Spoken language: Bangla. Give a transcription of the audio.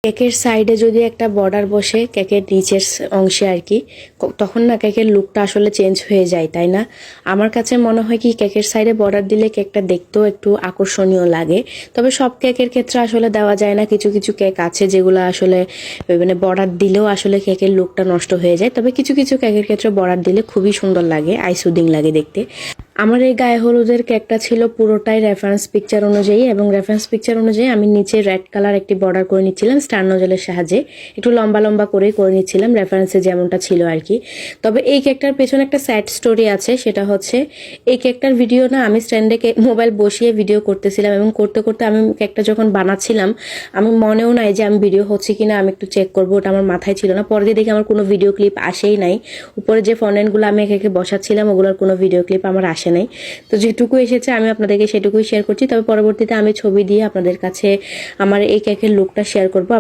কেকের সাইডে যদি একটা বর্ডার বসে কেকের নিচের অংশে আর কি, তখন না কেকের লুকটা আসলে চেঞ্জ হয়ে যায়, তাই না? আমার কাছে মনে হয় কি কেকের সাইডে বর্ডার দিলে কেকটা দেখতেও একটু আকর্ষণীয় লাগে। তবে সব কেকের ক্ষেত্রে আসলে দেওয়া যায় না, কিছু কিছু কেক আছে যেগুলো আসলে মানে বর্ডার দিলেও আসলে কেকের লুকটা নষ্ট হয়ে যায়। তবে কিছু কিছু কেকের ক্ষেত্রে বর্ডার দিলে খুবই সুন্দর লাগে, আই সুদিং লাগে দেখতে। আমার এই গায়ে হলুদের কেকটা ছিল পুরোটাই রেফারেন্স পিকচার অনুযায়ী, এবং রেফারেন্স পিকচার অনুযায়ী আমি নিচে রেড কালার একটি বর্ডার করে নিচ্ছিলাম স্টার নজলের সাহায্যে, একটু লম্বা লম্বা করেই করে নিচ্ছিলাম রেফারেন্সে যেমনটা ছিল আর কি। তবে এই কেকটার পেছনে একটা স্যাড স্টোরি আছে, সেটা হচ্ছে এই কেকটার ভিডিও না আমি স্ট্যান্ডে মোবাইল বসিয়ে ভিডিও করতেছিলাম, এবং করতে করতে আমি কেকটা যখন বানাচ্ছিলাম আমি মনেও নাই যে আমি ভিডিও হচ্ছে কিনা আমি একটু চেক করবো, ওটা আমার মাথায় ছিল না। পরে দিয়ে দেখি আমার কোনো ভিডিও ক্লিপ আসেই নাই, উপরে যে ফন্ডেন্টগুলো আমি একে বসাচ্ছিলাম ওগুলোর কোনো ভিডিও ক্লিপ আমার আসে নাই। তো যেটুকু এসেছে আমি আপনাদেরকে সেটুকুই শেয়ার করছি। তবে পরবর্তীতে আমি ছবি দিয়ে আপনাদের কাছে আমার এই কেকের লুকটা শেয়ার করবো।